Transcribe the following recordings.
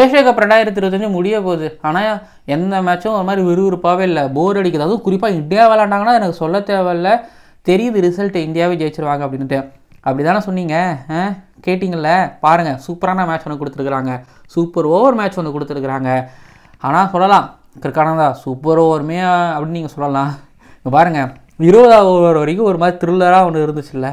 Asia cup 2025 முடிய போகுது. ஆனால் எந்த மேட்சும் ஒரு மாதிரி விறுவிறுப்பாகவே இல்லை, போர் அடிக்குது. அதுவும் குறிப்பாக இந்தியா விளாண்டாங்கன்னா எனக்கு சொல்ல தேவையில்ல, தெரியுது ரிசல்ட் இந்தியாவே ஜெயிச்சிருவாங்க அப்படின்ட்டு. அப்படி தானே சொன்னீங்க, கேட்டிங்கள்ல? பாருங்கள், சூப்பரான மேட்ச் ஒன்று கொடுத்துருக்குறாங்க, சூப்பர் ஓவர் மேட்ச் ஒன்று கொடுத்துருக்குறாங்க. ஆனால் சொல்லலாம் கிரிக்கானதா சூப்பர் ஓவருமே அப்படின்னு நீங்கள் சொல்லலாம். இப்போ பாருங்கள், 20வது ஓவர் வரைக்கும் ஒரு மாதிரி த்ரில்லராக ஒன்று இருந்துச்சுல்ல,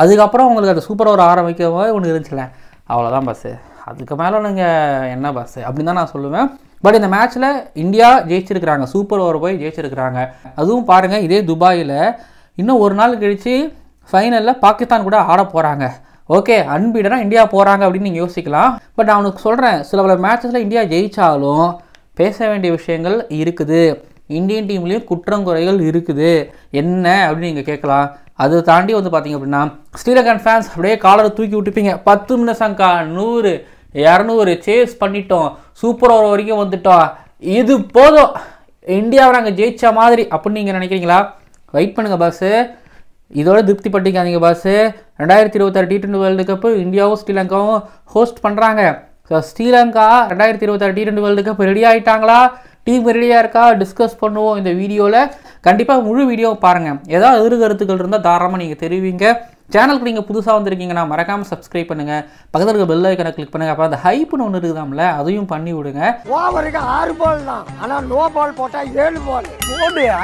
அதுக்கப்புறம் உங்களுக்கு அந்த சூப்பர் ஓவர் ஆரம்பிக்கிற மாதிரி ஒன்று இருந்துச்சுல்ல, அவ்வளோதான் பஸ்ஸு. அதுக்கு மேலே நீங்கள் என்ன பஸ்ஸு அப்படின்னு தான் நான் சொல்லுவேன். பட் இந்த மேட்ச்சில் இந்தியா ஜெயிச்சிருக்கிறாங்க, சூப்பர் ஓவர் போய் ஜெயிச்சிருக்கிறாங்க. அதுவும் பாருங்கள், இதே துபாயில் இன்னும் ஒரு நாள் கழித்து ஃபைனலில் பாகிஸ்தான் கூட ஆட போகிறாங்க. ஓகே, அன்பீடனா இந்தியா போகிறாங்க அப்படின்னு நீங்கள் யோசிக்கலாம். பட் நான் உனக்கு சொல்கிறேன், சில பல மேட்சஸில் இந்தியா ஜெயித்தாலும் பேச வேண்டிய விஷயங்கள் இருக்குது, இந்தியன் டீம்லேயும் குற்றங்குறைகள் இருக்குது. என்ன அப்படின்னு நீங்கள் கேட்கலாம். அதை தாண்டி வந்து பார்த்திங்க அப்படின்னா ஸ்ரீலங்கன் ஃபேன்ஸ் அப்படியே காலரை தூக்கி விட்டுப்பீங்க. 10 நிமிஷம்க்கா 100 200 சேஸ் பண்ணிட்டோம், சூப்பர் ஓவர் வரைக்கும் வந்துட்டோம், இது போதும், இந்தியாவை நாங்கள் ஜெயிச்ச மாதிரி அப்படின்னு நீங்கள் நினைக்கிறீங்களா? வெயிட் பண்ணுங்கள் பாஸு, இதோட திருப்தி பட்டிக்காதீங்க பாஸு. 2026 T20 வேர்ல்டு கப்பு இந்தியாவும் ஸ்ரீலங்காவும் ஹோஸ்ட் பண்ணுறாங்க. So Sri Lanka 2026 T20 world cup ready ஆகிட்டாங்களா, டீம் ரெடியாக இருக்கா, டிஸ்கஸ் பண்ணுவோம் இந்த வீடியோவில். கண்டிப்பாக முழு வீடியோவை பாருங்கள். ஏதாவது எதிர்கருத்துக்கள் இருந்தால் தாராளமாக நீங்கள் தெரிவிங்க. சேனலுக்கு நீங்கள் புதுசாக வந்திருக்கீங்கன்னா மறக்காமல் சப்ஸ்கிரைப் பண்ணுங்கள், பக்கத்தில் இருக்க பெல் ஐக்கனை கிளிக் பண்ணுங்கள். அப்புறம் அந்த ஹைப்னு ஒன்று இருக்குதாம்ல, அதையும் பண்ணி விடுங்க. ஓவருக்கு 6 பால் தான், ஆனால் நோ பால் போட்டால் 7 பால்.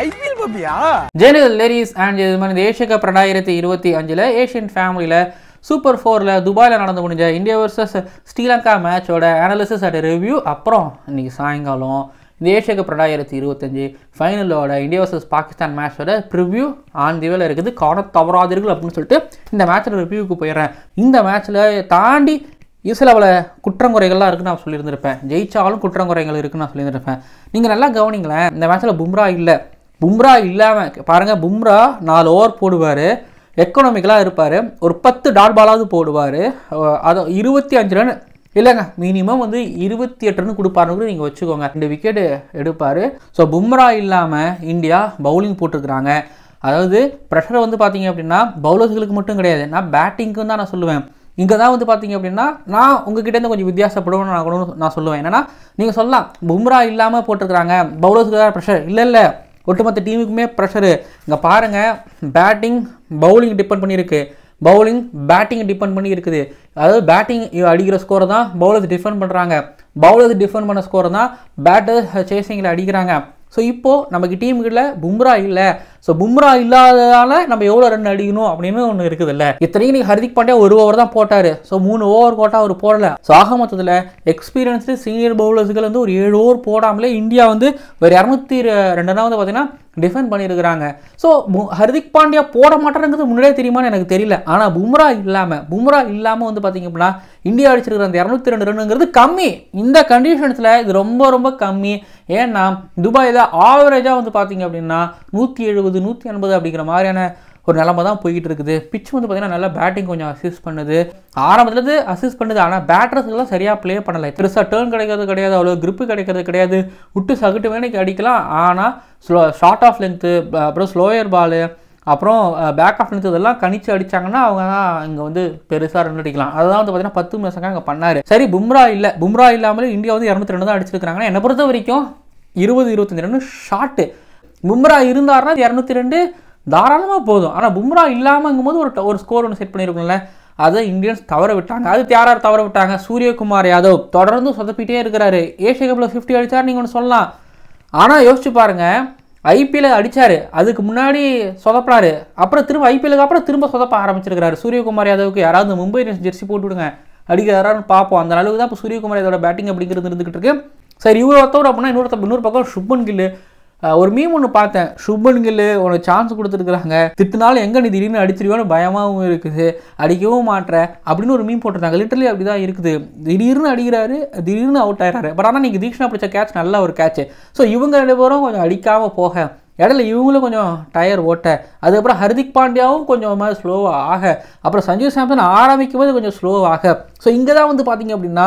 ஐபிஎல் பப்பியா ஜெனரல் லேடிஸ் அண்ட் ஜென்டில்மேன், இந்த ஏஷியா கப் 2025 ஏஷியன் ஃபேமிலியில் சூப்பர் 4 துபாயில் நடந்து முடிஞ்ச இந்தியா வர்சஸ் ஸ்ரீலங்கா மேட்சோட அனாலிசிஸ் அண்ட் ரிவ்யூ. அப்புறம் இன்றைக்கி சாயங்காலம் இந்த ஏஷியா கப் 2025 ஃபைனலோட இந்தியா வர்சஸ் பாகிஸ்தான் மேட்சோட ப்ரிவ்யூ ஆன் தி வேல இருக்குது. காண தவறாதீர்கள் அப்படின்னு சொல்லிட்டு இந்த மேட்சோட ரிவ்யூவுக்கு போயிடுறேன். இந்த மேட்ச்சில் தாண்டி சில பல குற்றங்குறைகள்லாம் இருக்குன்னு நான் சொல்லியிருந்திருப்பேன், ஜெயிச்சாலும் குற்றங்குறைகள் இருக்குன்னு நான் சொல்லியிருந்திருப்பேன். நீங்கள் நல்லா கவனிங்களேன், இந்த மேட்ச்சில் பும்ரா இல்லை. பும்ரா இல்லாமல் பாருங்கள், பும்ரா 4 ஓவர் போடுவார், எக்கனாமிக்கலாக இருப்பார், ஒரு 10 டாட் பாலாவது போடுவார், அது 25 ரன் இல்லைங்க, மினிமம் வந்து 28 ரன் கொடுப்பாருன்னு கூட நீங்கள் வச்சுக்கோங்க, 2 விக்கெட்டு எடுப்பார். ஸோ பும்ரா இல்லாமல் இந்தியா பவுலிங் போட்டிருக்கிறாங்க. அதாவது ப்ரெஷரை வந்து பார்த்தீங்க அப்படின்னா பவுலர்ஸ்களுக்கு மட்டும் கிடையாது, நான் பேட்டிங்க்கு தான் நான் சொல்லுவேன். இங்கே தான் வந்து பார்த்தீங்க அப்படின்னா நான் உங்ககிட்டேருந்து கொஞ்சம் வித்தியாசப்படுவேன்னு நான் சொல்லுவேன். என்னென்னா நீங்கள் சொல்லலாம் பும்ரா இல்லாமல் போட்டிருக்கிறாங்க, பவுலர்ஸுக்கு தான் ப்ரெஷர். இல்லை, ஒட்டுமொத்த டீமுக்குமே ப்ரெஷரு. இங்கே பாருங்கள், பேட்டிங் பவுலிங் டிபெண்ட் பண்ணியிருக்கு, பவுலிங் பேட்டிங் டிபெண்ட் பண்ணி இருக்குது. அதாவது பேட்டிங் அடிக்கிற ஸ்கோரை தான் பவுலர்ஸ் டிஃபெண்ட் பண்ணுறாங்க, பவுலர்ஸ் டிஃபெண்ட் பண்ண ஸ்கோரை தான் பேட்டர்ஸ் சேசிங்கில் அடிக்கிறாங்க. ஸோ இப்போது நமக்கு டீமுக்குள்ள பும்ரா இல்லை. ஸோ பும்ரா இல்லாததால் நம்ம எவ்வளோ ரன் அடிக்கணும் அப்படின்னு ஒன்று இருக்குது இல்லை. இத்தனைக்கும் நீங்கள் ஹர்திக் பாண்டியா 1 ஓவர் தான் போட்டார். ஸோ 3 ஓவர் போட்டால் அவர் போடலை. ஸோ ஆக மொத்தத்தில் எக்ஸ்பீரியன்ஸ்டு சீனியர் பவுலர்ஸுகள் வந்து ஒரு 7 ஓவர் போடாமலே இந்தியா வந்து ஒரு 202 ரன் வந்து பார்த்தீங்கன்னா டிஃபெண்ட் பண்ணியிருக்கிறாங்க. ஸோ ஹர்திக் பாண்டியா போட மாட்டேங்கிறது முன்னாடியே தெரியுமான்னு எனக்கு தெரியல. ஆனால் பும்ரா இல்லாமல் வந்து பார்த்தீங்க அப்படின்னா இந்தியா அடிச்சிருக்கிற அந்த 202 ரன்னுங்கிறது கம்மி. இந்த கண்டிஷன்ஸில் இது ரொம்ப ரொம்ப கம்மி. ஏன்னா துபாயில் ஆவரேஜாக வந்து பார்த்தீங்க அப்படின்னா 170 180 அப்படிங்கிற மாதிரியான ஒரு நிலமை தான் போய்கிட்டு இருக்குது. பிச் வந்து பார்த்தீங்கன்னா நல்லா பேட்டிங் கொஞ்சம் அசிஸ்ட் பண்ணுது, ஆரம்பத்துலேருந்து அசிஸ்ட் பண்ணுது. ஆனால் பேட்டர்ஸ்லாம் சரியாக ப்ளே பண்ணலை. பெருசாக டேர்ன் கிடைக்கிறது கிடையாது, அவ்வளோ கிரிப்பு கிடைக்கிறது கிடையாது, விட்டு சகுட்டு வேலைக்கு அடிக்கலாம். ஆனால் ஷார்ட் ஆஃப் லென்த்து, அப்புறம் ஸ்லோயர் பாலு, அப்புறம் பேக் ஆஃப் லென்த் இதெல்லாம் கணிச்சு அடித்தாங்கன்னா அவங்க தான் இங்கே வந்து பெருசாக ரன் அடிக்கலாம். அதெல்லாம் வந்து பார்த்தீங்கன்னா 10 நிமிஷம் அங்கே பண்ணார். சரி, பும்ரா இல்லாமலே இந்தியா வந்து 202 தான் அடிச்சிருக்காங்கன்னா என்னை பொறுத்த வரைக்கும் 20-25 ரன் ஷார்ட்டு. பும்ரா இருந்தாருன்னா 202 தாராளமாக போதும். ஆனால் பும்ரா இல்லாமங்கும் போது ஒரு ஸ்கோர் ஒன்று செட் பண்ணியிருக்கோம்ல, அதை இந்தியன்ஸ் தவற விட்டாங்க. அது யாரார் தவற விட்டாங்க? சூரியகுமார் யாதவ் தொடர்ந்து சொதப்பிட்டே இருக்கிறாரு. ஏஷியா கப்பில் 50 அடித்தார் நீங்கள் ஒன்று சொல்லலாம். ஆனால் யோசிச்சு பாருங்கள், ஐபிஎல் அடித்தார், அதுக்கு முன்னாடி சொதப்பினார், அப்புறம் திரும்ப ஐபிஎலுக்கு அப்புறம் திரும்ப சொதப்ப ஆரம்பிச்சிருக்கிறாரு. சூரியகுமார் யாதவுக்கு யாராவது மும்பை இந்தியன்ஸ் ஜெர்சி போட்டு விடுங்க, அடிக்கிறாரான்னு பார்ப்போம். அந்த அளவுக்கு தான் இப்போ சூரியகுமார் யாதவோட பேட்டிங் அப்படிங்கிறது இருந்துகிட்டு இருக்கு. சரி, இவ்வளோ ஒருத்தவர் அப்படின்னா இன்னொரு பக்கம் சுப்மன் கில். ஒரு மீம் ஒன்று பார்த்தேன், சுப்மன் கில் உனக்கு சான்ஸ் கொடுத்துருக்குறாங்க, திட்டுனாலும் எங்கே நீ திடீர்னு அடிச்சிருவோன்னு பயமாகவும் இருக்குது, அடிக்கவும் மாட்டேன் அப்படின்னு ஒரு மீம் போட்டிருந்தாங்க. லிட்டரலி அப்படி தான் இருக்குது. திடீர்னு அடிக்கிறாரு, திடீர்னு அவுட் ஆகிறாரு. பட் ஆனால் நீங்கள் தீக்ஷனா பிடிச்ச கேட்ச் நல்ல ஒரு கேட்ச். ஸோ இவங்க 2 பேரும் கொஞ்சம் அடிக்காமல் போக, இடையில இவங்களும் கொஞ்சம் டயர் ஓட்ட, அதுக்கப்புறம் ஹர்திக் பாண்டியாவும் கொஞ்சம் மாதிரி ஸ்லோவாக ஆக, அப்புறம் சஞ்சு சாம்சன் ஆரம்பிக்கும் போது கொஞ்சம் ஸ்லோவாக. ஸோ இங்கே தான் வந்து பார்த்தீங்க அப்படின்னா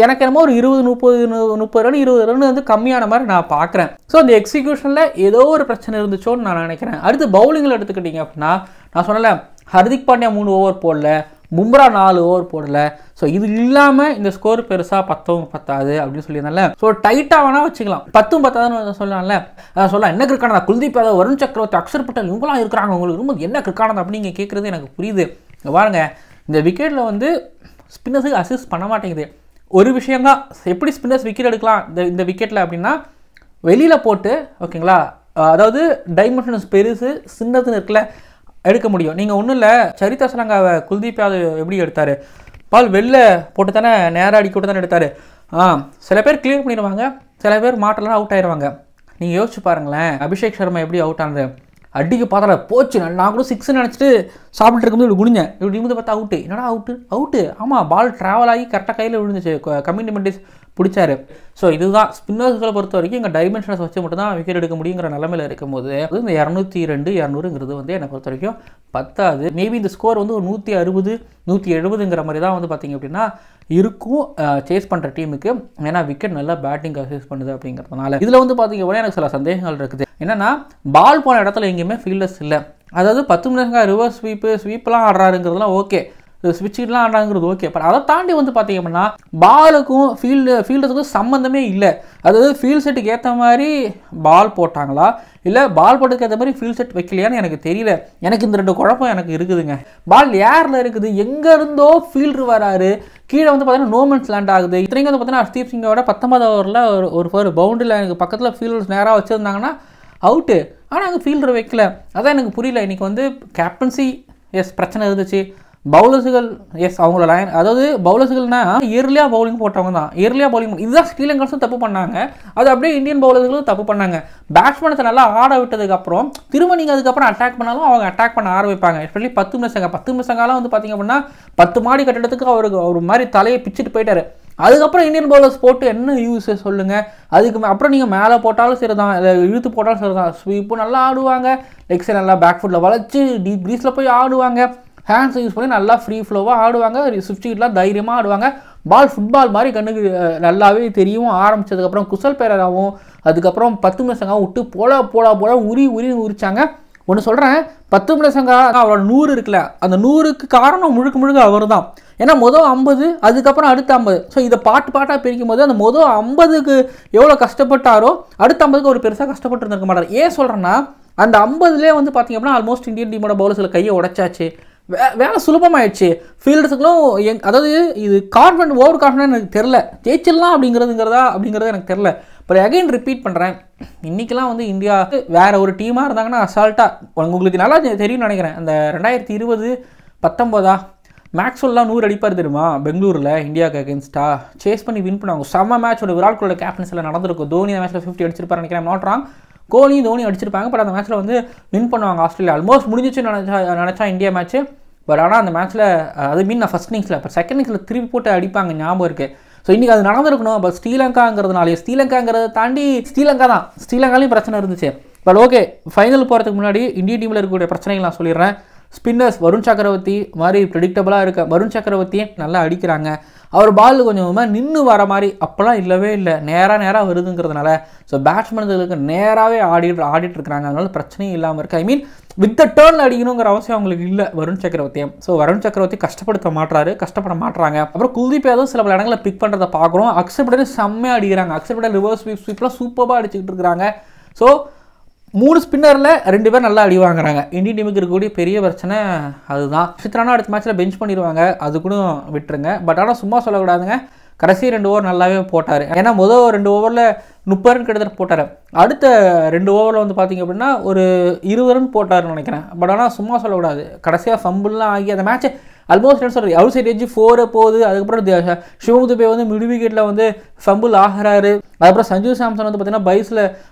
எனக்கு என்னமோ ஒரு 20-30 ரன் 20 ரன் வந்து கம்மியான மாதிரி நான் பார்க்குறேன். ஸோ அந்த எக்ஸிக்யூஷனில் ஏதோ ஒரு பிரச்சனை இருந்துச்சோன்னு நான் நினைக்கிறேன். அடுத்து பவுலிங்கில் எடுத்துக்கிட்டீங்க அப்படின்னா நான் சொன்னல, ஹர்திக் பாண்டியா 3 ஓவர் போடல, பும்ரா 4 ஓவர் போடல. ஸோ இது இல்லாமல் இந்த ஸ்கோர் பெருசாக பத்தாது அப்படின்னு சொல்லியிருந்தால. ஸோ டைட்டாக வேணால் வச்சுக்கலாம், 10 சொல்லலாம்ல. சொல்லலாம் என்ன கிரிக்கானதா, குல்தீப் யாதவ், வருண் சக்கரவர்த்தி, அக்ஷர் பட்டேல் இவங்களாம் இருக்கிறாங்க, உங்களுக்கு ரொம்ப என்ன கிரிக்கானதா அப்படின்னு நீங்கள் கேட்குறது எனக்கு புரியுது. பாருங்க இந்த விக்கெட்டில் வந்து ஸ்பின்னர்ஸுக்கு அசிஸ்ட் பண்ண மாட்டேங்குது. ஒரு விஷயம்தான், எப்படி ஸ்பின்னர்ஸ் விக்கெட் எடுக்கலாம் இந்த விக்கெட்டில் அப்படின்னா, வெளியில் போட்டு ஓகேங்களா, அதாவது டைமென்ஷன்ஸ் பெருசு சின்னதுன்னு இருக்குல்ல எடுக்க முடியும். நீங்கள் ஒன்றும் இல்லை, சரிதா சலங்காவை குல்தீப் யாதவ் எப்படி எடுத்தார், பால் வெளில போட்டு தானே நேராக அடிக்க விட்டு தானே எடுத்தார். சில பேர் கிளியர் பண்ணிடுவாங்க, சில பேர் மாட்டெல்லாம் அவுட் ஆயிடுவாங்க. நீங்கள் யோசிச்சு பாருங்களேன், அபிஷேக் சர்மா எப்படி அவுட் ஆனது, அடிக்க பார்த்தா போச்சு, நான் கூட 6 நினச்சிட்டு சாப்பிட்டு இருக்கும்போது இப்படி குடிஞ்சேன், இப்படி இருந்து பார்த்தா அவுட்டு, என்னடா அவுட்டு ஆமாம், பால் ட்ராவல் ஆகி கரெக்டாக கையில் விழுந்துச்சு, கம்யூனிமெண்டிஸ் பிடிச்சாரு. ஸோ இதுதான் ஸ்பின்னர்ஸ்களை பொறுத்த வரைக்கும் இங்கே டைமென்ஷன்ஸ் வச்சு மட்டும் தான் விக்கெட் எடுக்க முடியுங்கிற நிலமையில் இருக்கும்போது இந்த 202 200ங்கிறது வந்து என்னை பொறுத்த வரைக்கும் பத்தாது. மேபி இந்த ஸ்கோர் வந்து ஒரு 160 170ங்கிற மாதிரி தான் வந்து பார்த்திங்க அப்படின்னா இருக்கும் சேஸ் பண்ணுற டீமுக்கு. ஏன்னா விக்கெட் நல்லா பேட்டிங் அசிஸ்ட் பண்ணுது அப்படிங்கிறதுனால. இதில் வந்து பார்த்திங்க அப்படின்னா எனக்கு சில சந்தேகங்கள் இருக்குது. என்னென்னா பால் போன இடத்துல எங்கேயுமே ஃபீல்டர்ஸ் இல்லை. அதாவது 10 நிமிஷம் ரிவர்ஸ் ஸ்வீப்லாம் ஆடுறாருங்கிறதுலாம் ஓகே, ஸ்விட்ச்லாம் ஆடுறாங்கிறது ஓகே. பட் அதை தாண்டி வந்து பார்த்தீங்க அப்படின்னா பாலுக்கும் ஃபீல்டர்ஸுக்கும் சம்மந்தமே இல்லை. அதாவது ஃபீல்ட் செட்டுக்கு ஏற்ற மாதிரி பால் போட்டாங்களா இல்லை பால் போட்டதுக்கு ஏற்ற மாதிரி ஃபீல்ட் செட் வைக்கலையான்னு எனக்கு தெரியல. எனக்கு இந்த 2 குழப்பம் எனக்கு இருக்குதுங்க. பால் ஏரில் இருக்குது, எங்கே இருந்தோ ஃபீல்டர் வராரு, கீழே வந்து பார்த்தீங்கன்னா நோமன்ஸ் லேண்ட் ஆகுது. இத்தனைக்கும் வந்து பார்த்தீங்கன்னா ஹர்ஷ்தீப் சிங்கோட 19வது ஓவரில் ஒரு பவுண்டரியில் எனக்கு பக்கத்தில் ஃபீல்டர்ஸ் நேராக வச்சுருந்தாங்கன்னா அவுட்டு. ஆனால் அங்கே ஃபீல்டர் வைக்கல, அதான் எனக்கு புரியல. இன்றைக்கி வந்து கேப்டன்சி பிரச்சனை இருந்துச்சு, பவுலர்ஸுகள் அவங்களோட லைன், அதாவது பவுலர்ஸுகள்னா இயர்லியாக பவுலிங் போட்டவங்க தான், இயர்லியாக பவுலிங் இதுதான் ஸ்ரீலங்கன்ஸும் தப்பு பண்ணாங்க, அது அப்படியே இந்தியன் பவுலர்களும் தப்பு பண்ணாங்க. பேட்ஸ்மேன்ஸை நல்லா ஆட விட்டதுக்கப்புறம் திரும்ப நீங்கள் அதுக்கப்புறம் அட்டாக் பண்ணாலும் அவங்க அட்டாக் பண்ண ஆரம்பிப்பாங்க. எஸ்பெஷலி 10 நிமிஷங்காலம் வந்து பார்த்திங்க அப்படின்னா 10 மாடி கட்டிடத்துக்கு அவருக்கு ஒரு மாதிரி தலையை பிச்சுட்டு போயிட்டாரு. அதுக்கப்புறம் இந்தியன் பவுலர்ஸ் போட்டு என்ன யூஸ் சொல்லுங்கள். அதுக்கு அப்புறம் நீங்கள் மேலே போட்டாலும் சரி தான், இழுத்து போட்டாலும் சரி தான், ஸ்வீப்பும் நல்லா ஆடுவாங்க, லெக்ஸை நல்லா பேக் ஃபுட்டில் வளைச்சி டீப் க்ரீஸில் போய் ஆடுவாங்க, ஹேண்ட்ஸ் யூஸ் பண்ணி நல்லா ஃப்ரீ ஃப்ளோவாக ஆடுவாங்க, ஸ்விட்ச்லாம் தைரியமாக ஆடுவாங்க. பால் ஃபுட்பால் மாதிரி கண்ணுக்கு நல்லாவே தெரியும். ஆரம்பித்ததுக்கப்புறம் குசல் பெரராவும் அதுக்கப்புறம் 10 நிமிஷங்காவும் விட்டு போல உரிச்சாங்க. ஒன்று சொல்கிறேன், 10 நிமிஷங்கா அவரோட 100 இருக்குல்ல, அந்த 100க்கு காரணம் முழுக்க அவர் தான். ஏன்னா மொதல் 50 அதுக்கப்புறம் அடுத்த 50. ஸோ இதை பாட்டாக பிரிக்கும் போது அந்த மொதல் 50க்கு எவ்வளோ கஷ்டப்பட்டாரோ அடுத்த 50க்கு ஒரு பெருசாக கஷ்டப்பட்டு இருந்திருக்க மாட்டார். ஏன் சொல்கிறேன்னா அந்த 50லேயே வந்து பார்த்திங்க அப்படின்னா ஆல்மோஸ்ட் இந்தியன் டீமோட பவுலர்ஸில் கையை உடைச்சாச்சு, வேலை சுலபமாயிடுச்சு. ஃபீல்டர்ஸுங்களும் அதாவது இது கான்ஃபிடன்ட் ஓவர் கான்ஃபிடன்ட் எனக்கு தெரில, ஜெயிச்சிடலாம் அப்படிங்கிறது எனக்கு தெரில. இப்போ அகைன் ரிப்பீட் பண்ணுறேன், இன்றைக்கெலாம் வந்து இந்தியா வேறு ஒரு டீமாக இருந்தாங்கன்னா அசால்ட்டாக உங்களுக்கு நல்லா தெரியும்னு நினைக்கிறேன். அந்த 2020-19 மேக்ஸ்வெல்லாம் 100 அடிப்பார் தெரியுமா பெங்களூரில் இந்தியாவுக்கு அகேன்ஸ்டாக சேஸ் பண்ணி வின் பண்ணுவாங்க. செம்ம மேட்ச், ஒரு விராட் கோலியோட கேப்டன்ஸில் நடந்திருக்கும். தோனி அந்த மேட்ச்சில் 50 அடிச்சிருப்பாரு நினைக்கிறேன், நாட் ராங். கோலி தோனி அடிச்சிருப்பாங்க. பட் அந்த மேட்ச்சில் வந்து வின் பண்ணுவாங்க ஆஸ்திரேலியா. ஆல்மோஸ்ட் முடிஞ்சிச்சுன்னு நினச்சா இந்தியா மேட்ச்சு. பட் ஆனால் அந்த மேட்ச்சில் அது மீன் நான் ஃபஸ்ட் இன்னிங்ஸில் இப்போ செகண்ட் இன்னிங்ஸில் திருப்பி போட்டு அடிப்பாங்க, ஞாபகம் இருக்குது. ஸோ இன்றைக்கி அது நடந்திருக்கணும். பட் ஸ்ரீலங்காங்கிறத தாண்டி ஸ்ரீலங்காலையும் பிரச்சனை இருந்துச்சு. பட் ஓகே, ஃபைனல் போகிறதுக்கு முன்னாடி இந்தியன் டீமில் இருக்கக்கூடிய பிரச்சனைகள் நான் சொல்லிடுறேன். ஸ்பின்னர்ஸ் வருண் சக்கரவர்த்தி மாதிரி ப்ரெடிக்டபுளாக இருக்க, வருண் சக்கரவர்த்தி நல்லா அடிக்கிறாங்க. அவர் பால் கொஞ்சமாக நின்று வர மாதிரி அப்போல்லாம் இல்லவே இல்லை, நேராக வருதுங்கிறதுனால ஸோ பேட்ஸ்மேன்களுக்கு நேராகவே ஆடிட்டு இருக்கிறாங்க. அதனால பிரச்சனையும் இல்லாமல் இருக்குது. ஐ மீன் வித் த டேர்னில் அடிக்கணுங்கிற அவசியம் அவங்களுக்கு இல்லை வருண் சக்கரவர்த்தியும். ஸோ வருண் சக்கரவர்த்தி கஷ்டப்பட மாட்டுறாங்க. அப்புறம் குல்தீப் யாதவ் சில பல இடங்களில் பிக் பண்ணுறதை பார்க்குறோம். அக்ஷர் பட்டேல் செம்மையாக அடிக்கிறாங்க, அக்ஷர் பட்டேல் ரிவர்ஸ் ஸ்வீப்லாம் சூப்பராக அடிச்சுக்கிட்டு இருக்கிறாங்க. ஸோ 3 ஸ்பின்னரில் 2 பேர் நல்லா அடி வாங்குறாங்க. இந்தியன் டீமுக்கு இருக்கக்கூடிய பெரிய பிரச்சனை அதுதான். அக்ஷித் ராணா அடுத்த மேட்ச்சில் பெஞ்ச் பண்ணிடுவாங்க, அது கூட விட்டுருங்க. பட் ஆனால் சும்மா சொல்லக்கூடாதுங்க, கடைசி 2 ஓவர் நல்லாவே போட்டார். ஏன்னா முதல் 2 ஓவரில் 30 ரன் கிட்டத்தட்ட போட்டார். அடுத்த 2 ஓவரில் வந்து பார்த்திங்க அப்படின்னா ஒரு 20 ரன் போட்டார்னு நினைக்கிறேன். பட் ஆனால் சும்மா சொல்லக்கூடாது, கடைசியாக ஃபம்பிள்லாம் ஆகி அந்த மேட்ச்சை ஆல்மோஸ்ட் என்ன சொல்கிறது அவுட் சைட் எட்ஜ் 4 போகுது. அதுக்கப்புறம் சிவம் துபே வந்து மிட் விக்கெட்டில் வந்து ஃபம்பிள் ஆகிறாரு. அதுக்கப்புறம் சஞ்சு சாம்சன் வந்து பார்த்தீங்கன்னா பைஸில்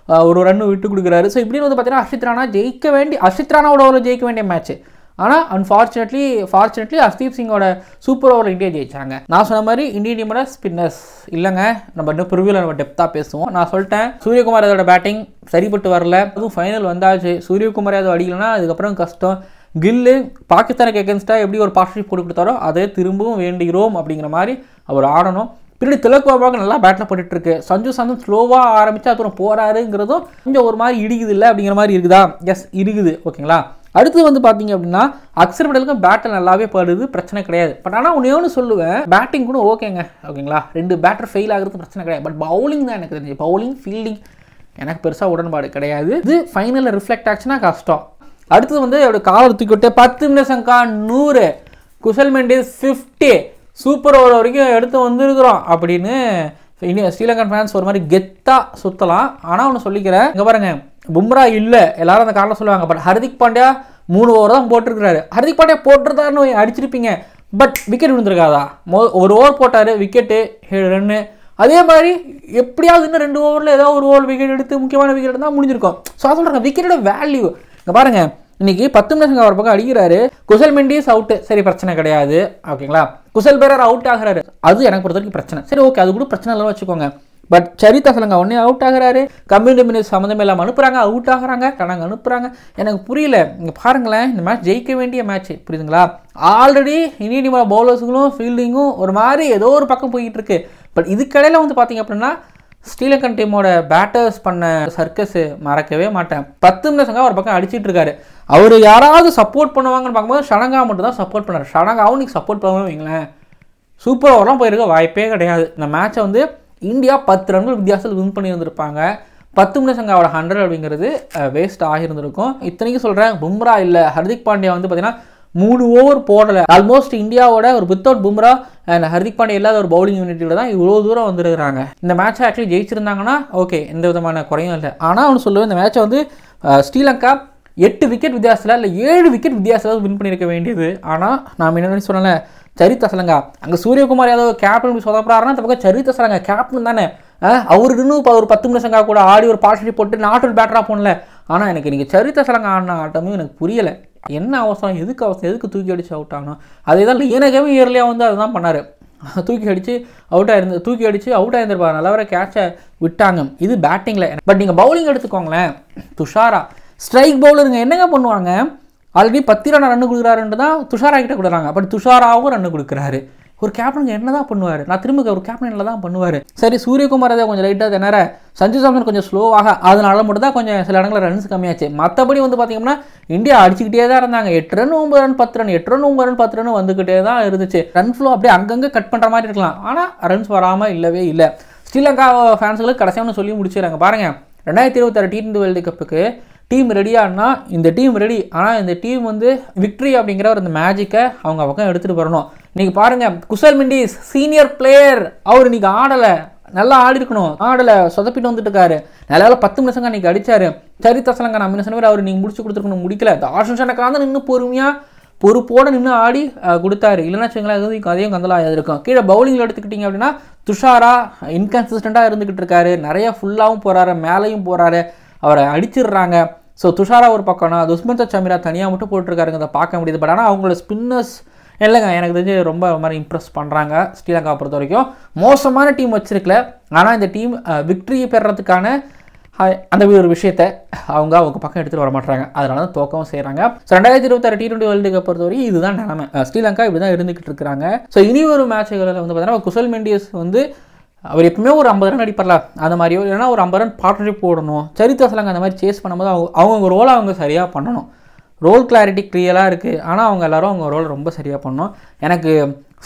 ஒரு ரன்னு விட்டு கொடுக்குறாரு. ஸோ இப்படின்னு வந்து பார்த்தீங்கன்னா அர்ஷித் ராணாவோட ஜெயிக்க வேண்டிய மேட்ச். ஆனால் அன்ஃபார்ச்சுனேட்லி ஹர்ஷ்தீப் சிங்கோட சூப்பர் ஓவர் இந்தியா ஜெயிச்சாங்க. நான் சொன்ன மாதிரி இந்தியன் டீமோட ஸ்பின்னர்ஸ் இல்லைங்க, நம்ம இன்னும் ப்ரிவியூவில் நம்ம டெப்த்தாக பேசுவோம். நான் சொல்லிட்டேன், சூரியகுமார் யாதவோட பேட்டிங் சரிப்பட்டு வரல, அதுவும் ஃபைனல் வந்தாச்சு. சூரியகுமார் யாதவ் அடிக்கலன்னா அதுக்கப்புறம் கஷ்டம். கில்லு பாகிஸ்தானுக்கு எகென்ஸ்டாக எப்படி ஒரு பார்ட்னர்ஷிப் போட்டு கொடுத்தாரோ அதே திரும்பவும் வேண்டுகிறோம் அப்படிங்கிற மாதிரி அவர் ஆடணும். பின்னாடி திலக் வர்மாவுக்கு நல்லா பேட்டில் போட்டுட்ருக்கு. சஞ்சு சாம்சன் ஸ்லோவாக ஆரம்பித்து அப்புறம் போகிறாருங்கிறதும் கொஞ்சம் ஒரு மாதிரி இடிக்குது இல்லை அப்படிங்கிற மாதிரி இருக்குதா? எஸ் இருக்குது, ஓகேங்களா. அடுத்து வந்து பார்த்தீங்க அப்படின்னா அக்ஷர் பட்டேலுக்கும் பேட்டர் நல்லாவே படுது, பிரச்சனை கிடையாது. பட் ஆனால் ஒன்று சொல்லுவேன், பேட்டிங் கூட ஓகேங்க, ஓகேங்களா, 2 பேட்டர் ஃபெயில் ஆகிறது பிரச்சனை கிடையாது. பட் பவுலிங் தான் எனக்கு தெரிஞ்சு, பவுலிங் ஃபீல்டிங் எனக்கு பெருசாக உடன்பாடு கிடையாது. இது ஃபைனலில் ரிஃப்ளெக்ட் ஆச்சுன்னா கஷ்டம். அடுத்தது வந்து அவரோட காலர் தூக்கிவிட்டு 10 நிமிஷம் 100, குசல் மெண்டிஸ் 50, சூப்பர் ஓவர் வரைக்கும் எடுத்து வந்துருக்குறோம் அப்படின்னு ஸ்ரீலங்கன் ஃபேன்ஸ் ஒரு மாதிரி கெத்தாக சுற்றலாம். ஆனால் ஒன்று சொல்லிக்கிறேன், இங்கே பாருங்க, பும்ரா இல்லை எல்லாரும் அந்த காரணம் சொல்லுவாங்க. பட் ஹர்திக் பாண்டியா 3 ஓவர் தான் போட்டிருக்கிறாரு. ஹர்திக் பாண்டியா போட்டிருந்தாருன்னு அடிச்சிருப்பீங்க, பட் விக்கெட் விழுந்திருக்காதா? ஒரு ஓவர் போட்டார், விக்கெட்டு 7 ரன்னு. அதே மாதிரி எப்படியாவது இன்னும் 2 ஓவரில் ஏதோ ஒரு ஓவர் விக்கெட் எடுத்து முக்கியமான விக்கெட் எடுத்தால் முடிஞ்சிருக்கும். ஸோ அதை சொல்கிறாங்க, விக்கெட்டோட வேல்யூ இங்கே பாருங்கள். இன்னைக்கு 10 நிமிஷம் அவர் பக்கம் அடிக்கிறாரு, குசல் மெண்டிஸ் அவுட்டு, சரி பிரச்சனை கிடையாது, ஓகேங்களா. குசல் பெரேரா அவுட் ஆகிறாரு, அது எனக்கு பொறுத்த வரைக்கும் பிரச்சனை. சரி ஓகே, அது கூட பிரச்சனை இல்லைன்னு வச்சுக்கோங்க. பட் சரித் அசலங்கா ஒன்றே அவுட் ஆகிறாரு, கம்யூனிட்டி மினிஸ் சம்மந்தம் இல்லாமல் அனுப்புகிறாங்க, அவுட் ஆகிறாங்க, கணக்கு அனுப்புகிறாங்க. எனக்கு புரியல. இங்கே பாருங்களேன், இந்த மேட்ச் ஜெயிக்க வேண்டிய மேட்ச், புரியுதுங்களா. ஆல்ரெடி இந்தியன் பவுலர்ஸுகளும் ஃபீல்டிங்கும் ஒரு மாதிரி ஏதோ ஒரு பக்கம் போய்கிட்டு இருக்கு. பட் இதுக்கடையில் வந்து பார்த்தீங்க அப்படின்னா ஸ்ரீலங்கன் டீமோட பேட்டர்ஸ் பண்ண சர்க்கஸ் மறக்கவே மாட்டேன். 10 நிமிஷங்க ஒரு பக்கம் அடிச்சிட்டு இருக்காரு. அவர் யாராவது சப்போர்ட் பண்ணுவாங்கன்னு பார்க்கும்போது ஷனங்கா மட்டும் தான் சப்போர்ட் பண்ணார். ஷனங்கா அவனுக்கு சப்போர்ட் பண்ணுவோம் வைங்களேன், சூப்பர் ஓவர்லாம் போயிருக்க வாய்ப்பே கிடையாது. இந்த மேட்சை வந்து இந்தியா 10 ரன்கள் வித்தியாசத்தில் வின் பண்ணி வந்திருப்பாங்க. 10 நிமிஷங்க 100 அப்படிங்கிறது வேஸ்ட் ஆகியிருந்திருக்கும். இத்தனைக்கும் சொல்கிறேன், பும்ரா இல்லை, ஹர்திக் பாண்டியா வந்து பார்த்தீங்கன்னா 3 ஓவர் போடலை. ஆல்மோஸ்ட் இந்தியாவோட ஒரு வித்தவுட் பும்ரா அண்ட் ஹர்திக் பாண்டியா இல்லாத ஒரு பவுலிங் யூனிட்டில் தான் இவ்வளோ தூரம் வந்துருக்காங்க. இந்த மேட்சை ஆக்சுவலி ஜெயிச்சிருந்தாங்கன்னா ஓகே, எந்த விதமான குறையும் இல்லை. ஆனால் அவனு சொல்லுவேன், இந்த மேட்சை வந்து ஸ்ரீலங்கா 8 விக்கெட் வித்தியாசத்தில் இல்லை 7 விக்கெட் வித்தியாசத்தில் வின் பண்ணியிருக்க வேண்டியது. ஆனால் நான் என்ன சொன்னேன், சரித் அசலங்கா அங்கே சூரியகுமார் யாதவ் கேப்டன் சொதப்புறாருன்னா இந்த பக்கம் சரித் அசலங்கா கேப்டன் தானே, அவர் இன்னும் ஒரு 10 நிமிஷம் கூட ஆடி ஒரு பார்ட்னர்ஷிப் போட்டு நாட் பேட்டராக போனல. ஆனால் எனக்கு இன்றைக்கி சரித் அசலங்கா ஆடின ஆட்டமும் எனக்கு புரியலை. என்ன அவசரம், எதுக்கு தூக்கி அடித்து அவுட் ஆகணும்? அதே தான் லியனகமே இயர்லியாக வந்து அதுதான் பண்ணார், தூக்கி அடித்து அவுட் ஆயிருந்திருப்பார், நல்ல வர கேட்சை விட்டாங்க. இது பேட்டிங்கில். பட் நீங்கள் பவுலிங் எடுத்துக்கோங்களேன், துஷாரா ஸ்ட்ரைக் பவுலருங்க என்னங்க பண்ணுவாங்க, ஆல்ரெடி 10 ரன் கொடுக்குறாருன்ட்டு தான் துஷாரா கிட்ட கொடுக்குறாங்க. பட் துஷாராவும் ரன் கொடுக்குறாரு. ஒரு கேப்டனுக்கு என்ன தான் பண்ணுவார்? நான் திரும்ப ஒரு கேப்டன் என்ன தான் பண்ணுவார்? சரி, சூரியகுமார் அதை கொஞ்சம் லைட்டாக திணற, சஞ்சு சாம்சன் கொஞ்சம் ஸ்லோவாக, அதனால மட்டும் தான் கொஞ்சம் சில இடங்களில் ரன்ஸ் கம்மியாச்சு. மற்றபடி வந்து பார்த்தீங்கன்னா இந்தியா அடிச்சுக்கிட்டே தான் இருந்தாங்க. 8 run 9 run 10 run 8 run 9 run 10 run வந்துக்கிட்டே தான் இருந்துச்சு. ரன் ஃப்ளோ அப்படியே அங்கங்கே கட் பண்ணுற மாதிரி இருக்கலாம், ஆனால் ரன்ஸ் வராமல் இல்லவே இல்லை. ஸ்ரீலங்கா ஃபேன்ஸுகளுக்கு கடைசியாக சொல்லி முடிச்சிடறாங்க. பாருங்கள், 2026 T20 வேர்ல்டு கப்புக்கு டீம் ரெடியானா இந்த டீம் ரெடி. ஆனால் இந்த டீம் வந்து விக்ட்ரி அப்படிங்கிற ஒரு இந்த மேஜிக்கை அவங்க பக்கம் எடுத்துகிட்டு வரணும். நீங்கள் பாருங்கள், குசல் மெண்டிஸ் சீனியர் பிளேயர், அவர் இன்றைக்கி ஆடலை, நல்லா ஆடி இருக்கணும், ஆடலை, சொதப்பிட்டு வந்துட்டு இருக்காரு. நல்ல 10 நிமிஷங்க அன்றைக்கி அடித்தார். சரித் அசலங்கா நான் என்ன சொன்ன அவர் நீங்கள் முடிச்சு கொடுத்துருக்கணும், முடிக்கல. தாஷன் ஷனக்கா தான் நின்று பொறுமையாக பொறுப்போடு நின்று ஆடி கொடுத்தாரு. இல்லைன்னா வச்சுங்களேன் அதையும் கந்தலாக இருக்கும். கீழே பவுலிங்கில் எடுத்துக்கிட்டிங்க அப்படின்னா துஷாரா இன்கன்சிஸ்டண்ட்டாக இருந்துக்கிட்டு இருக்காரு, நிறைய ஃபுல்லாகவும் போகிறாரு, மேலேயும் போகிறாரு, அவரை அடிச்சிடுறாங்க. ஸோ துஷாரா ஒரு பக்கம்னா துஷ்மந்தா சமீரா தனியாக மட்டும் போட்டிருக்காருங்க, அதை பார்க்க முடியுது. பட் ஆனால் அவங்களோட ஸ்பின்னர்ஸ் இல்லைங்க, எனக்கு தெரிஞ்சு ரொம்ப மாதிரி இம்ப்ரெஸ் பண்ணுறாங்க. ஸ்ரீலங்கா பொறுத்த வரைக்கும் மோசமான டீம் வச்சிருக்கல, ஆனால் இந்த டீம் விக்ட்ரியை பெறுறதுக்கான அந்த ஒரு விஷயத்தை அவங்க பக்கம் எடுத்துகிட்டு வர மாட்டாங்க, அதனால தான் தோக்கவும் செய்கிறாங்க. ஸோ 2026 T20 வேர்ல்டு கப் பொறுத்த வரைக்கும் இதுதான் நிலைமை. ஸ்ரீலங்கா இப்படி தான் இருந்துக்கிட்டு இருக்கிறாங்க. ஸோ இனி ஒரு மேட்சுகளில் வந்து பார்த்தீங்கன்னா குசல் மெண்டிஸ் வந்து அவர் எப்பவுமே ஒரு 50 ரன் அடிப்பார்ல, அந்த மாதிரியோ இல்லைனா ஒரு 50 ரன் பார்ட்னர்ஷிப் போடணும். சரித் அசலங்கா அந்த மாதிரி சேஸ் பண்ணும்போது அவங்க ரோலை அவங்க சரியாக பண்ணணும். ரோல் கிளாரிட்டி கிளியராக இருக்குது, ஆனால் அவங்க எல்லோரும் அவங்க ரோல் ரொம்ப சரியாக பண்ணணும். எனக்கு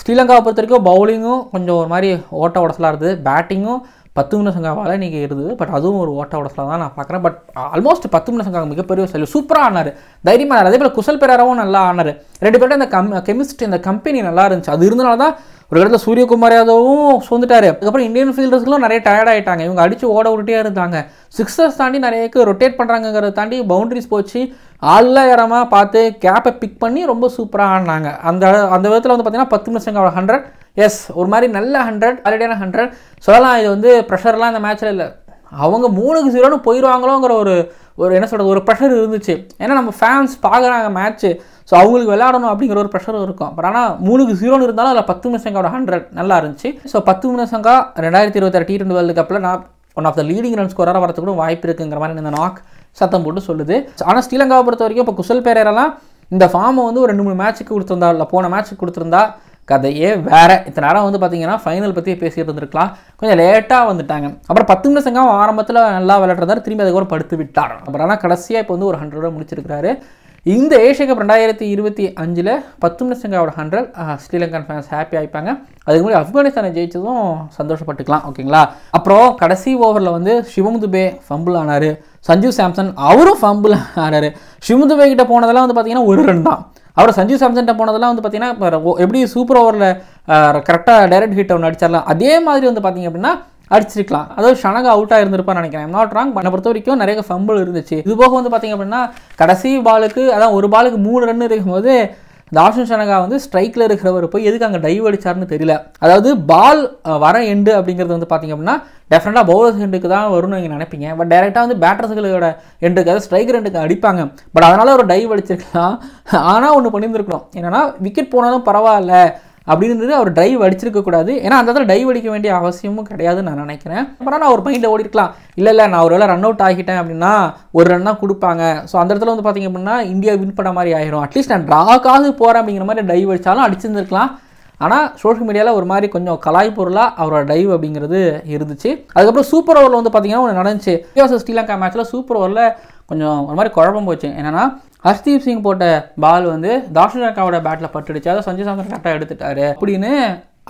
ஸ்ரீலங்காவை பொறுத்த வரைக்கும் பவுலிங்கும் கொஞ்சம் ஒரு மாதிரி ஓட்ட உடசலாக இருந்தது, பேட்டிங்கும் 10 நிமிஷங்காவால் இன்றைக்கி இருந்தது. பட் அதுவும் ஒரு ஓட்ட உடசலாக தான் நான் பார்க்குறேன். பட் ஆல்மோஸ்ட் 10 நிமிஷங்காக மிகப்பெரிய சொல்லி சூப்பராக ஆனார், தைரியமாக ஆனார். அதே போல் குசல் பெரேராவும் நல்லா ஆனார். 2 பேர்ட்ட இந்த கெமிஸ்ட்ரி இந்த கம்பெனி நல்லா இருந்துச்சு. அது இருந்தனால தான் ஒரு இடத்துல சூரியகுமார் யாதவும் சொந்துட்டார். அதுக்கப்புறம் இந்தியன் ஃபீல்டர்ஸ்களும் நிறைய டயர்ட் ஆகிட்டாங்க, இவங்க அடித்து ஓட விட்டுட்டே இருந்தாங்க. சிக்ஸர்ஸ் தாண்டி நிறைய ரொட்டேட் பண்ணுறாங்கிறத தாண்டி பவுண்டரிஸ் போச்சு, ஆளில் இடமா பார்த்து கேப்பை பிக் பண்ணி ரொம்ப சூப்பராக ஆடினாங்க. அந்த விதத்தில் வந்து பார்த்தீங்கன்னா 10 நிமிஷங்க 100 எஸ் ஒரு மாதிரி நல்ல 100 ஆல்ரெடியான 100 சொல்லலாம். இது வந்து ப்ரெஷர்லாம் இந்த மேட்ச்சில் இல்லை, அவங்க 3-0 போயிடுவாங்களோங்கிற ஒரு என்ன சொல்கிறது ஒரு ப்ரெஷர் இருந்துச்சு. ஏன்னா நம்ம ஃபேன்ஸ் பார்க்குறாங்க மேட்ச்சு, ஸோ அவங்களுக்கு விளையாடணும் அப்படிங்கிற ஒரு ப்ரெஷரும் இருக்கும். பட் ஆனால் 3-0 இருந்தாலும் அதில் 10 நிமிஷங்கோட 100 நல்லா இருந்துச்சு. ஸோ 10 நிமிஷங்கா 2026 T20 வேர்ல்டு கப்பில் நான் one of the leading run ஸ்கோராக வரதுக்கு கூட வாய்ப்பு இருக்குங்கிற மாதிரி இந்த நாக் சத்தம் போட்டு சொல்லுது. ஆனால் ஸ்ரீலங்காவை பொறுத்த வரைக்கும் இப்போ குசல் பெரேராலாம் இந்த ஃபார்மை வந்து ஒரு 2-3 மேட்ச்சுக்கு கொடுத்துருந்தா, இல்லை போன மேட்ச்சுக்கு கொடுத்துருந்தா கதையே வேறு. இத்தனை நேரம் வந்து பார்த்தீங்கன்னா ஃபைனல் பற்றி பேசிகிட்டு இருந்திருக்கலாம், கொஞ்சம் லேட்டாக வந்துட்டாங்க. அப்புறம் 10 நிமிஷங்க ஆரம்பத்தில் நல்லா விளையாடுறதாரு, திரும்பி அதுக்கப்புறம் படுத்து விட்டார். அப்புறம் ஆனால் கடைசியாக இப்போ வந்து ஒரு 100 முடிச்சிருக்கிறாரு. இந்த ஏஷியா கப் 2025 10 சங்காவோட 100 ஸ்ரீலங்கன் ஃபேன்ஸ் ஹாப்பி ஆகிப்பாங்க. அதுக்கு முன்னாடி ஆப்கானிஸ்தானை ஜெயிச்சதும் சந்தோஷப்பட்டுக்கலாம். ஓகேங்களா. அப்புறம் கடைசி ஓவரில் வந்து சிவம் துபே ஃபம்பிள் ஆனார். சஞ்சு சாம்சன் அவரும் ஃபம்பிள் ஆனார். சிவம் துபே கிட்ட போனதெல்லாம் வந்து பார்த்தீங்கன்னா ஒரு ரன் தான். அப்புறம் சஞ்சு சாம்சன்கிட்ட போனதெல்லாம் வந்து பார்த்தீங்கன்னா எப்படி சூப்பர் ஓவரில் கரெக்டாக டைரக்ட் ஹிட் ஒன்று அடிச்சிடலாம், அதே மாதிரி வந்து பார்த்தீங்க அப்படின்னா அடிச்சிருக்கலாம். அதாவது ஷனகா அவுட்டாக இருந்திருப்பான்னு நினைக்கிறேன். Not wrong. என்னை பொறுத்த வரைக்கும் நிறைய ஃபம்பிள் இருந்துச்சு. இது போக வந்து பார்த்தீங்க அப்படின்னா கடைசி பாலுக்கு அதான் ஒரு பாலுக்கு 3 ரன் இருக்கும்போது தாஷன் ஷனகா வந்து ஸ்ட்ரைக்கில் இருக்கிறவர் போய் எதுக்கு அங்கே டைவ் அடிச்சார்னு தெரியல. அதாவது பால் வர எண்டு அப்படிங்கிறது வந்து பார்த்தீங்க அப்படின்னா டெஃபினட்டாக பவுலர்ஸ் எண்டுக்கு தான் வரும்னு நீங்கள் நினைப்பீங்க. பட் டேரெக்டாக வந்து பேட்டர்ஸுகளோட எண்டுக்கு அதாவது ஸ்ட்ரைக்கர் எண்டுக்கு அடிப்பாங்க. பட் அதனால் ஒரு டைவ் அடிச்சிருக்கலாம். ஆனால் ஒன்று பண்ணியிருந்துருக்கணும், என்னென்னா விக்கெட் போனாலும் பரவாயில்ல அப்படின்றது அவர் டைவ் அடிச்சிருக்கக்கூடாது. ஏன்னா அந்த இடத்துல டைவ் அடிக்க வேண்டிய அவசியமும் கிடையாதுன்னு நான் நினைக்கிறேன். அப்புறம் நான் ஒரு மைண்டில் ஓடிருக்கலாம், இல்லை நான் ஒரு வேளை ரன் அவுட் ஆகிட்டேன் அப்படின்னா ஒரு ரன் தான் கொடுப்பாங்க. ஸோ அந்த இடத்துல வந்து பார்த்திங்க அப்படின்னா இந்தியா வின் பண்ண மாதிரி ஆயிரும். அட்லீஸ்ட் நான் ட்ராக்காவது போகிறேன் அப்படிங்கிற மாதிரி டைவ் அடித்தாலும் அடிச்சிருந்துருக்கலாம். ஆனால் சோஷியல் மீடியாவில் ஒரு மாதிரி கொஞ்சம் கலாய் பொருளாக அவரோட டைவ் அப்படிங்கிறது இருந்துச்சு. அதுக்கப்புறம் சூப்பர் ஓவரில் வந்து பார்த்திங்கன்னா ஒன்று நடந்துச்சு. ஸ்ரீலங்கா மேட்ச்சில் சூப்பர் ஓவரில் கொஞ்சம் ஒரு மாதிரி குழப்பம் போச்சு. என்னென்னா ஹர்ஷ்தீப் சிங் போட்ட பால் வந்து தாஷன் ஷனகாவோட பேட்டில் பட்டுடுச்சு. அதை சஞ்சு சாம்சன் கரெக்டாக எடுத்துட்டாரு அப்படின்னு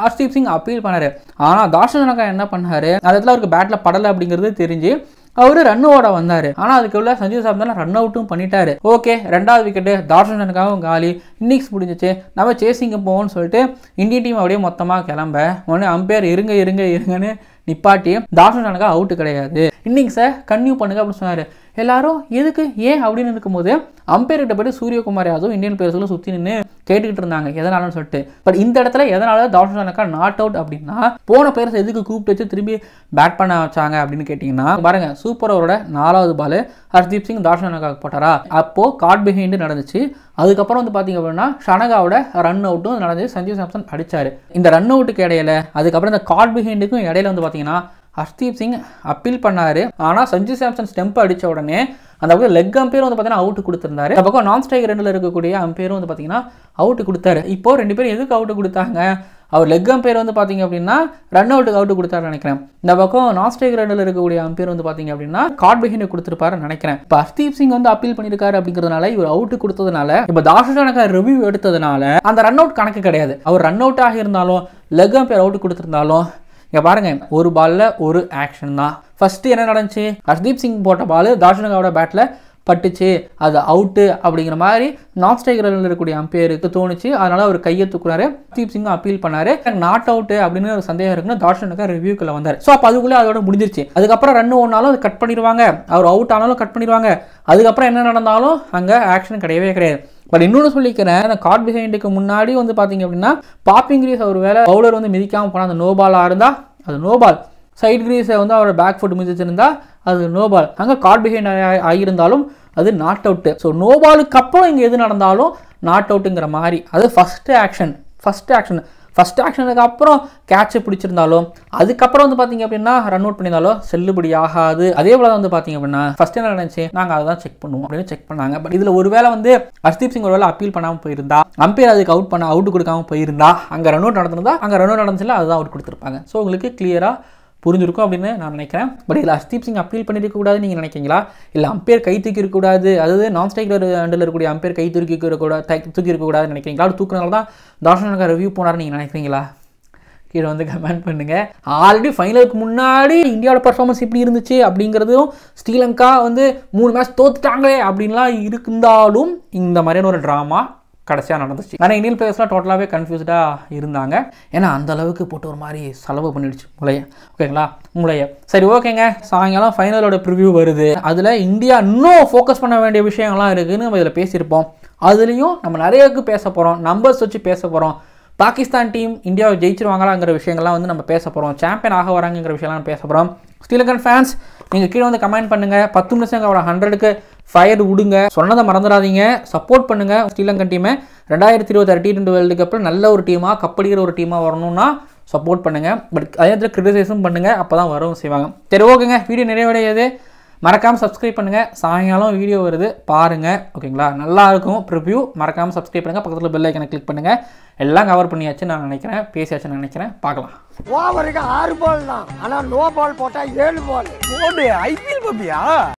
ஹர்ஷ்தீப் சிங் அப்பீல் பண்ணார். ஆனால் தாஷன் ஷனகா என்ன பண்ணார், அந்த இடத்துல அவருக்கு பேட்டில் படலை அப்படிங்கிறது தெரிஞ்சு அவர் ரன் ஓட வந்தார். ஆனால் அதுக்குள்ள சஞ்சு சாம்சன் ரன் அவுட்டும் பண்ணிட்டாரு. ஓகே, 2வது விக்கெட்டு தாஷன் ஷனகாவும் காலி, இன்னிங்ஸ் முடிஞ்சிச்சு, நம்ம சேசிங்க போவோம்னு சொல்லிட்டு இந்தியன் டீம் அப்படியே மொத்தமாக கிளம்ப உடனே அம்பையர் இருங்கன்னு நிப்பாட்டி தாஷன் ஷனகா அவுட்டு கிடையாது, இன்னிங்ஸை கன்டினியூ பண்ணுங்க அப்படின்னு சொன்னார். எல்லாரும் எதுக்கு ஏன் அப்படின்னு இருக்கும்போது அம்பையர்கிட்ட போய்ட்டு சூரியகுமார் யாதவ் இந்தியன் பிளேயர்ஸ்களும் சுற்றி நின்று கேட்டுக்கிட்டு இருந்தாங்க எதனாலன்னு சொல்லிட்டு. பட் இந்த இடத்துல எதனால தாஷன் ஷனகா நாட் அவுட் அப்படின்னா போன பிளேயர்ஸ் எதுக்கு கூப்பிட்டு வச்சு திரும்பி பேட் பண்ண வச்சாங்க அப்படின்னு கேட்டிங்கன்னா பாருங்க, சூப்பர் ஓவரோட 4வது பால் ஹர்ஷ்தீப் சிங் தாஷன் ஷனகாவுக்கு போட்டாரா, அப்போது காட் பிஹைண்டு நடந்துச்சு. அதுக்கப்புறம் வந்து பார்த்தீங்க அப்படின்னா ஷனகாவோட ரன் அவுட்டும் நடந்துச்சு, சஞ்சு சாம்சன் அடித்தார். இந்த ரன் அவுட்டுக்கு இடையில அதுக்கப்புறம் இந்த காட் பிஹைண்டுக்கும் இடையில வந்து பார்த்தீங்கன்னா ஹர்ஷ்தீப் சிங் அப்பீல் பண்ணார். ஆனால் சஞ்சு சாம்சன் ஸ்டெம்ப் அடித்த உடனே அந்த பக்கம் லெக் அம்பையர் வந்து பார்த்தீங்கன்னா அவுட்டு கொடுத்துருந்தாரு. அந்த பக்கம் நான் ஸ்ட்ரைக் ரெண்டில் இருக்கக்கூடிய அம்பையரும் வந்து பார்த்தீங்கன்னா அவுட்டு கொடுத்தாரு. இப்போது 2 பேரும் எதுக்கு அவுட்டு கொடுத்தாங்க, அவர் லெக் அம்பையர் வந்து பார்த்தீங்க அப்படின்னா ரன் அவுட்டுக்கு அவுட்டு கொடுத்தாருன்னு நினைக்கிறேன். இந்த பக்கம் நான் ஸ்ட்ரைக் ரெண்டில் இருக்கக்கூடிய அம்பையர் வந்து பார்த்தீங்க அப்படின்னா காட் பிஹைண்ட் கொடுத்துருப்பாருன்னு நினைக்கிறேன். இப்போ ஹர்ஷ்தீப் சிங் வந்து அப்பீல் பண்ணியிருக்காரு அப்படிங்கிறதுனால இவர் அவுட்டு கொடுத்ததுனால இப்போ தாஷன் ஷனகா ரிவ்யூ எடுத்ததுனால அந்த ரன் அவுட் கணக்கு கிடையாது. அவர் ரன் அவுட் ஆகியிருந்தாலும் லெக் அம்பையர் அவுட்டு கொடுத்துருந்தாலும் இங்கே பாருங்க, ஒரு பாலில் ஒரு ஆக்ஷன் தான். ஃபர்ஸ்ட் என்ன நடந்துச்சு, ஹர்ஷ்தீப் சிங் போட்ட பால் தாஷன் ஷனகாவோட பேட்டில் பட்டுச்சு, அது அவுட்டு அப்படிங்கிற மாதிரி நான் ஸ்ட்ரைக்கரில் இருக்கக்கூடிய அம்பையருக்கு தோணுச்சு. அதனால அவர் கையை தூக்குறாரு. ஹர்ஷ்தீப் சிங் அப்பீல் பண்ணாரு, நாட் அவுட்டு அப்படின்னு ஒரு சந்தேகம் இருக்குன்னு தாஷன் ஷனகா ரிவ்யூக்குள்ள வந்தார். ஸோ அப்போ அதுக்குள்ளே அதோட முடிஞ்சிருச்சு. அதுக்கப்புறம் ரன் ஓடினாலும் அது கட் பண்ணிடுவாங்க, அவர் அவுட் ஆனாலும் கட் பண்ணிடுவாங்க. அதுக்கப்புறம் என்ன நடந்தாலும் அங்கே ஆக்ஷன் கிடையவே கிடையாது. பட் இன்னொன்று சொல்லிக்கிறேன், அந்த காட் பிஹைண்டுக்கு முன்னாடி வந்து பார்த்தீங்க அப்படின்னா பாப்பிங் கிரீஸ் அவர் வேலை பவுலர் வந்து மிதிக்காமல் போனால் அந்த நோ பாலாக இருந்தால் அது நோ பால், சைட் கிரீஸை வந்து அவரோட பேக் ஃபுட் மிதிச்சிருந்தா அது நோ பால், அங்கே காட் பிஹைண்ட் ஆகியிருந்தாலும் அது நாட் அவுட்டு. ஸோ நோ பாலுக்கு அப்புறம் இங்கே எது நடந்தாலும் நாட் அவுட்டுங்கிற மாதிரி அது ஃபஸ்ட்டு ஆக்ஷனுக்கு அப்புறம் கேட்சை பிடிச்சிருந்தாலும் அதுக்கப்புறம் வந்து பார்த்தீங்க அப்படின்னா ரன் அவுட் பண்ணியிருந்தாலும் செல்லுபடி ஆகாது. அதே போல வந்து பார்த்தீங்க அப்படின்னா ஃபர்ஸ்ட் என்ன நினைச்சு நாங்கள் அதை தான் செக் பண்ணுவோம் அப்படின்னு செக் பண்ணாங்க. பட் இதில் ஒரு வேளை வந்து ஹர்ஷ்தீப் சிங் ஒரு வேளை அப்பீல் பண்ணாமல் போயிருந்தா, அம்பையர் அதுக்கு அவுட் கொடுக்காமல் போயிருந்தா, அங்கே ரன் அவுட் நடந்திருந்தா அங்கே ரன் அவுட் நடந்துச்சுல அதுதான் அவுட் கொடுத்துருப்பாங்க. ஸோ உங்களுக்கு கிளியராக புரிஞ்சிருக்கும் அப்படின்னு நான் நினைக்கிறேன். பட் இதில் ஹர்ஷ்தீப் சிங் அப்பீல் பண்ணியிருக்கக்கூடாது நீங்கள் நினைக்கிறீங்களா, இல்லை அம்பையர் கை தூக்கி இருக்கக்கூடாது, அதாவது நான் ஸ்ட்ரைக்கர் ஹேண்டில் இருக்கக்கூடிய அம்பையர் கை தூக்கி இருக்கக்கூடாதுன்னு நினைக்கிறீங்களா, அது தூக்குனால தான் தாஷன் ஷனகா ரிவ்யூ போனார்னு நீங்கள் நினைக்கிறீங்களா, கீழே வந்து கமெண்ட் பண்ணுங்கள். ஆல்ரெடி ஃபைனலுக்கு முன்னாடி இந்தியாவோட பர்ஃபார்மன்ஸ் எப்படி இருந்துச்சு அப்படிங்கிறதும் ஸ்ரீலங்கா வந்து 3 மேட்ச் தோத்துட்டாங்களே அப்படின்லாம் இருந்தாலும் இந்த மாதிரியான ஒரு ட்ராமா கடைசியாக நடந்துச்சு. ஆனால் இந்தியன் பிளேயர்ஸ்லாம் டோட்டலாகவே கன்ஃபியூஸ்டாக இருந்தாங்க. ஏன்னா அந்த அளவுக்கு போட்டு ஒரு மாதிரி செலவு பண்ணிடுச்சு மூளையை. சரி ஓகேங்க, சாயங்காலம் ஃபைனலோட ப்ரிவ்யூ வருது. அதில் இந்தியா இன்னும் ஃபோக்கஸ் பண்ண வேண்டிய விஷயங்கள்லாம் இருக்குதுன்னு நம்ம இதில் பேசியிருப்போம். அதுலேயும் நம்ம நிறையக்கு பேச போகிறோம், நம்பர்ஸ் வச்சு பேச போகிறோம். பாகிஸ்தான் டீம் இந்தியாவை ஜெயிச்சிருவாங்களாங்கிற விஷயங்கள்லாம் வந்து நம்ம பேச போகிறோம். சாம்பியன் ஆக வராங்கிற விஷயம்லாம் பேச போகிறோம். ஸ்ரீலங்கன் ஃபேன்ஸ் நீங்கள் கீழே வந்து கமெண்ட் பண்ணுங்கள். 10 நிமிஷம் அவரோட 100க்கு ஃபயர் விடுங்க, சொன்னதை மறந்துடாதீங்க, சப்போர்ட் பண்ணுங்கள் ஸ்ரீலங்கன் டீமை. 2026 T20 வேர்ல்டு கப்பில் நல்ல ஒரு டீமாக கப்படிக்கிற ஒரு டீமாக வரணும்னா சப்போர்ட் பண்ணுங்கள். பட் அதே நேரத்தில் கிரிட்டிசைஸும் பண்ணுங்கள், அப்போ தான் வரவும் செய்வாங்க. சரி ஓகேங்க, வீடியோ நிறைவடையாது. மறக்காமல் சப்ஸ்கிரைப் பண்ணுங்கள். சாயங்காலம் வீடியோ வருது பாருங்கள், ஓகேங்களா? நல்லாயிருக்கும் ப்ரிவ்யூ. மறக்காமல் சப்ஸ்கிரைப் பண்ணுங்கள், பக்கத்தில் பெல் ஐக்கனை கிளிக் பண்ணுங்கள். எல்லாம் கவர் பண்ணியாச்சு நான் நினைக்கிறேன், பேசியாச்சுன்னு நினைக்கிறேன். பார்க்கலாம். ஓவருக்கு 6 பால் தான், ஆனால் நோ பால் போட்டால் 7 பால். ஐபிஎல் பப்பியா?